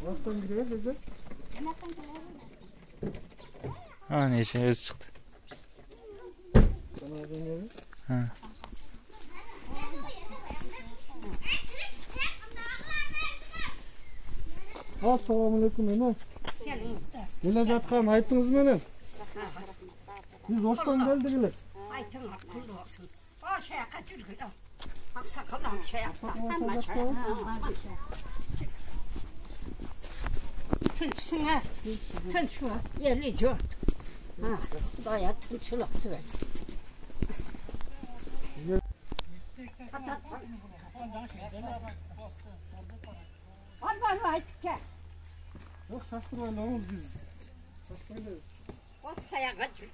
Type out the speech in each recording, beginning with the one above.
Ortadan gideriz Ece. Ha neyse öz çıktı. Sana dönüyorum. Ha. Assalamualaikum ene. Gele жатқан айттыңыз менен. Biz Oş'tan geldik ele. Aytыңlar құлды болсын. О, шаяққа жүргілі. Ақсақалам шаяқта. Tülsüne, tülsüne, yerli cört. Daya tülsülaktı versin. Var aytıp gel. Yok şaştırmayla oğuz biz. Şaştırmayız. O sayağa cür.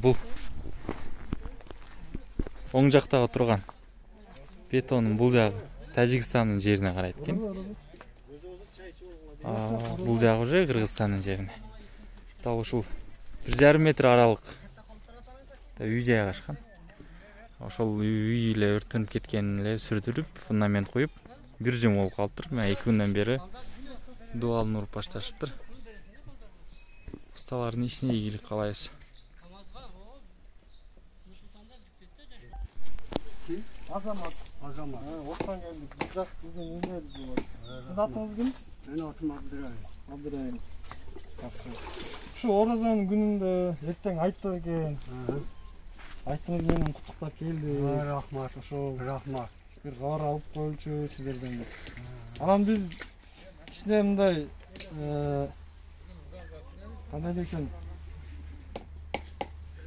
Бул оң жактагы турган бетондун бул жагы Тажикстандын жерине карайт экен. Бул жагы уже Кыргызстандын жерине. Дал ушул 1,5 метр аралык үй жайгашкан. Ошол үй эле өртөнүп кеткенин эле сүрдүрүп, фундамент коюп, бир жыл болуп калыптыр. Мына 2 күндөн бери дуалын уруп башташыптыр. Усталардын ишине ийгилик каалайбыз. Azamat. Oş'tan geldik. Bizden yürüyoruz diyorlar. Siz atınız kim? Ben atım Abdurrahim. Abdurrahim. Yaxşı. Şu Orazanın gününde erten aytты eкен. Ayttınız менен куттуктап келди. Rahmat. Rahmat. Bir кабар алып коелучу сиздерден деп. Анан биз кичине мындай кандай десем,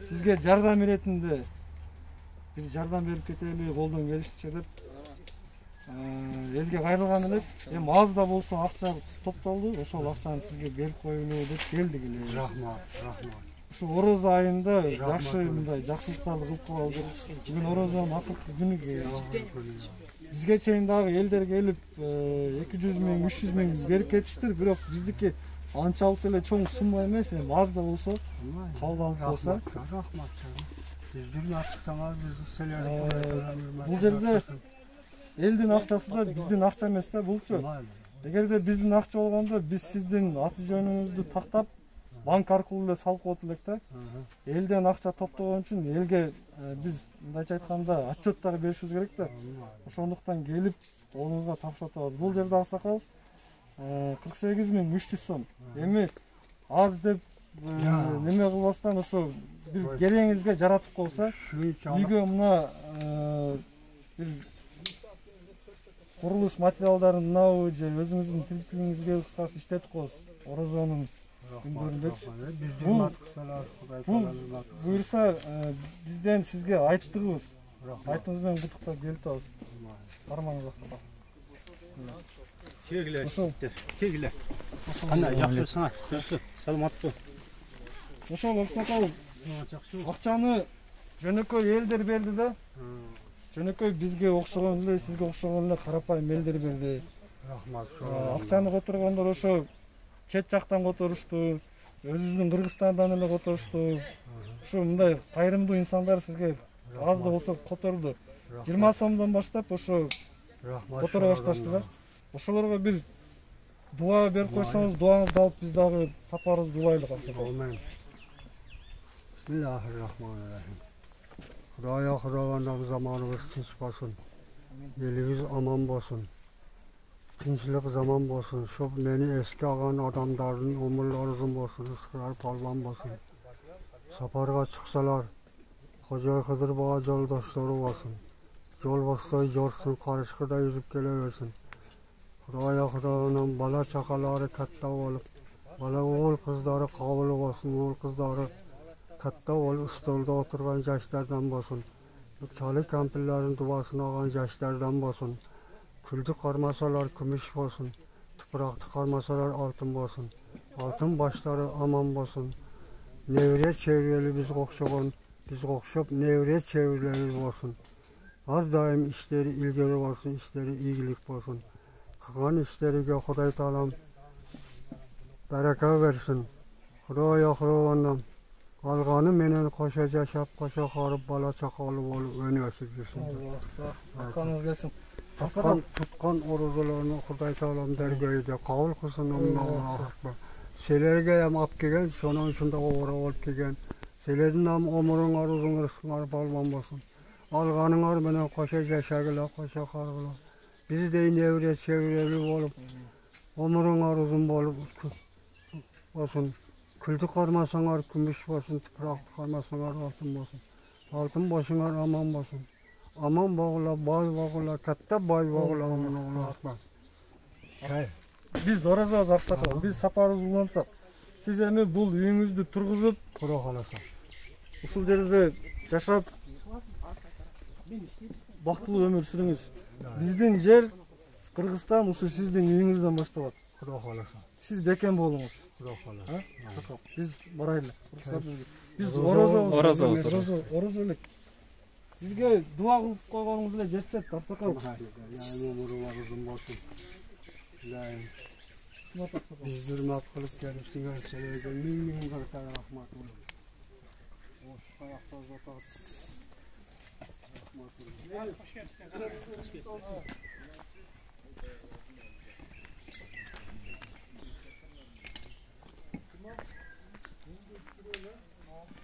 сизге жардам иретинде bir жардам берип кетели, колдон келишинче деп элге кайрылган элек. Эми аз да болсо акча топтолду. Ошол акчаны сизге берип коелу деп келдик эле. Rahmat. Ушу Ороз айында жакшы мындай жакшылыктарды кылып коелу деп. Бүгүн Орозонун акыркы күнү. Бизге чейин дагы элдер келип 200 миң, 300 миң берип кетиштир. Бирок биздики анчалык эле чоң сумма эмес. Эми аз да болсо кабыл алып болсо. Rahmat. Bizden atırsanız bizi söyleyelim. Бул жерде элдин акчасы да биздин акча эмес да булчу. Эгерде биздин акча болгондо биз сиздин аты жөнүңүздү тактап банк аркылуу эле салып коет элек да. Элден акча топтогон үчүн элге биз мындайча айтканда отчеттар беришибиз керек да. Ошондуктан келип колуңузга тапшырып атабыз. Бул жерде аксакал 48.300 сом. Эми аз деп неме кылбастан ошо bir gereğinizge jaratıp olsa, үйгө мына bir kuruluş materialların mынабы же өзүңүздүн тиричилигиңизге кыскасы иштетип коебуз. Орозонун күндөрүндөгү. Бул буюрса бизден сизге айттыгыбыз. Айтыңыз менен куттуктап келип атабыз. Бармаңыз аксакал. Кегиле. Кана жакшысыңар. Саламатсыз. Ошол аксакал акчаны жөнөкөй элдер берди да. Жөнөкөй бизге окшогон эле, сизге окшогон эле карапайым элдер берди. Рахмат. Акчаны которгондор ошо чет жактан которушту, өзүбүздүн Кыргызстандан эле которушту. Ошо мындай кайрымдуу инсандар сизге аз да болсо которду. 20 сомдон баштап ошо котора башташты да. Ошолорго бир дуа берип койсоңуз, дуаңызды алып биз дагы сапарыбызды улайлык аксакал. Bismillahirrahmanirrahim. Xudaya xudagandagi zamanımız tinch bolsun. Elimiz aman bolsun. Tinchlik zaman bolsun. Şu meni eski algan adamların umurlari uzun bolsun. Iskırar palvan bolsun. Saparga çıksalar Hoca Hızır Bağa yoldaşları bolsun. Yol bostoy jorsun, karışkıda yüzüp geleversin. Xudaya xudagandan bala çakalari katta bolup, bala oğul kızları kabul bolsun, oğul kızları katta ol stolda oturgan yaşlardan bolsun. Çalı kampirlerin duasını alan yaşlardan bolsun. Küldü karmasalar kümüş bolsun. Tupraktı karmasalar altın bolsun. Altın başları aman bolsun. Nevret çevreli biz kokşop nevret çevreleri bolsun. Az daim işleri ilgili bolsun, işleri iyilik bolsun. Kılgan işleriga Huday Taalam baraka versin. Huday ahrovanam. Alğanı menen koşa yaşap, koşa harıp, bala çakalı olup önüyorsun diyorsun. Hakkınız gelsin. Tutkan oruzularını Huday Taalam dergöyde kabul kılsın Allah'a akbar. Selerge hem ap kegen, şonun içinde ovara olup kegen. Seledin nam omurun aruzun rızkın balman bolsun. Alğanın ar menen koşa yaşagıla, koşa hargıla. Bizi deyin evret çevreli olup, omurun aruzun bolup olsun. Kültü karmasanar gümüş bolsun, tıprak karmasanar altın bolsun. Altın başınar aman bolsun. Aman bağla, bay bağla, katta bay bağla, aman oğlu akbar. Biz orazabız Aksakal, biz saparыбызды улантсак, siz эми бул үйүңүздү тургузуп, Kura kalasa. ушул жерде жашап бактылуу өмүр сүрүңүз. Биздин жер Кыргызстан ушу сиздин үйүңүздөн башталат. Kura kalasa. Siz бекен болуңуз. Kura kalasa. Аксакал, биз барайлы. Биз Оразабыз. Орозо элек. Бизге дуа кылып койгонуңуз эле жетет, Аксакал. Yani omurun aruzun bolsun. Biz hürmet kılıp gelmişsiniz. Selerge min kırkaya rahmat olun. Hoş ayakta zatat. Rahmat olun.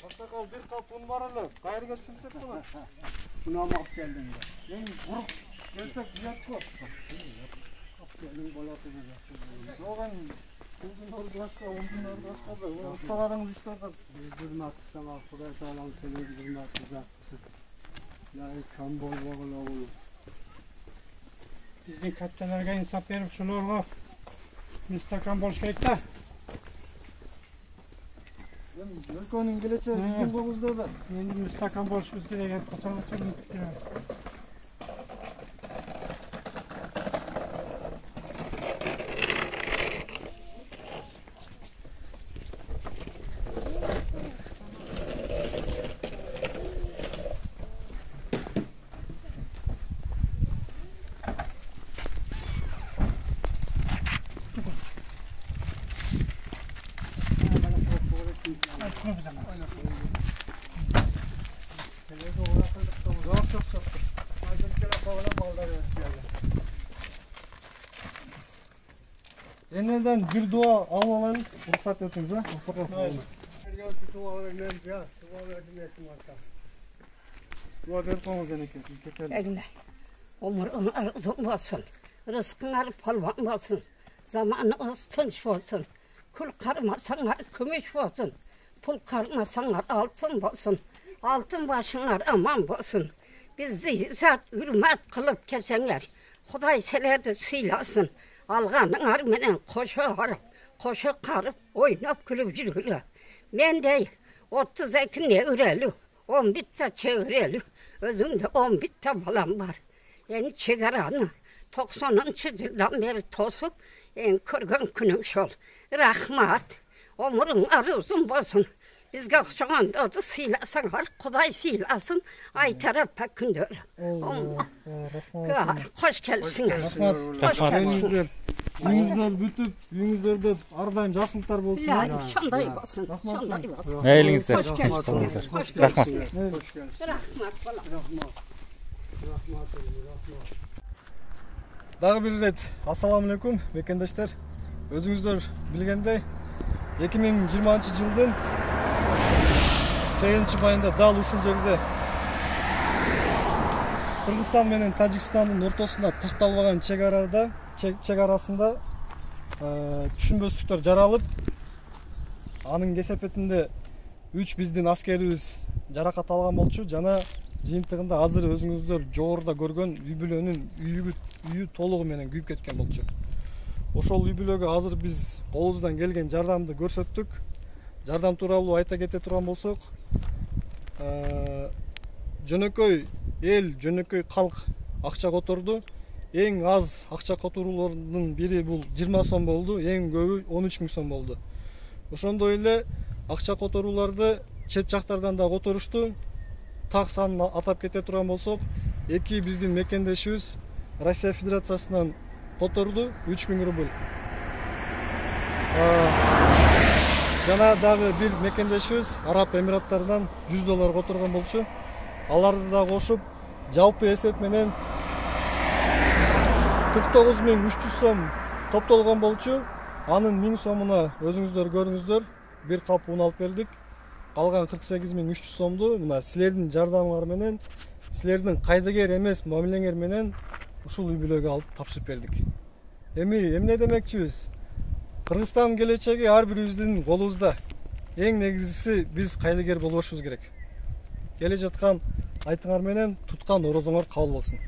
Аксакал бир кап un бар эле. Кайерге чилсек болот? Buna mı geldin de? Эми бурук келсек уят го. Gelin bolatını da. Жоган Kızın orada başka, onun orada başka da. Ustalarınız işte orada. Biz hürmet sana Huday Taalam seni hürmet güzel. Yani kan bol bağlı olur. Bizdin kattalarga insaf berip shularga müstakan bo'lish kerak da. Өлкөнүн келечеги биздин колубузда да. Endi müstakan bo'lishimiz kerak. Qachon Eneden bir dua alalım, ruhsat etiniz ha. Dua verpamız eneke. Egle. Umurun uzun olsun. Rızkın polvan olsun. Zamanınız tınç olsun. Kul karmasanlar gümüş olsun. Pul karmasanlar altın olsun. Altın başınlar aman olsun. Bizi izzat hürmet kılıp kesenler. Huday selerdi silasın. Alğanlar menen koşa harıp, koşa karıp, oynap gülüp жүрgülü. Men dey 32 nevreli, 10 bitta çevreli, özümde 10 bitta balam var. En çegaranı 90. yıldan beri tosup, en kırgın günüm şol. Rahmat, omurun aruzun bolsun. Bizge oxşaganda orada sıylasalar, Kuday sıylasın, ay taraf pekindör. Hoş gelsinler. Hoş gelsinler. Үйүңүздөр бүтүп, үйүңүздөрдө ар дайым жакшылыктар болсун. Şonday bolsun, şonday bolsun. Elinizde. Hoş geldiniz. Rahmat. Rahmat bolam. Дагы бир ирет ассаламу алейкум мекендештер. Өзүңүздөр билгендей 2020-жылдын 8-майында дал ушул жерде Кыргызстан менен Тажикстандын ортосунда такталбаган чек арасында түшүнбөстүктөр жаралып, анын кесепетинде 3 биздин аскерибиз жаракат алган болчу жана жыйынтыгында азыр өзүңүздөр жогоруда көргөн үй бүлөнүн үйү толугу менен күйүп кеткен болчу. Ошол үй бүлөгө азыр биз колубуздан келген жардамды көрсөттүк. Жардам тууралуу айта кете турган болсок, жөнөкөй эл, жөнөкөй калк акча которду. Эң аз акча которуулардын бири бул 20 сом болду, эң көбү 13 000 сом болду. Ошондой эле акча которууларды чет жактардан да которушту. Так санын атап кете турган болсок, эки биздин мекендешибиз Россия Федерациясынан которду 3000 рубль. Жана дагы бир мекендешибиз Араб Эмираттарынан $100 которгон болчу. Аларды да кошуп, жалпы эсеп менен 49300 сом топтолгон болчу. Анын 1000 сомуна өзүңүздөр көрүңүздөр, бир кап un алып бердик. Калган 48300 сомду мына силердин жардамыңар менен, силердин кайдыгер эмес мамилеңер менен ушул үй бүлөгө алып тапшырып бердик. Эми эмне демекчибиз? Кыргызстандын келечеги ар бирибиздин колубузда. Эң негизгиси биз кайдыгер болбошубуз керек. Келе жаткан айтыңар менен туткан орозоңор кабыл болсун.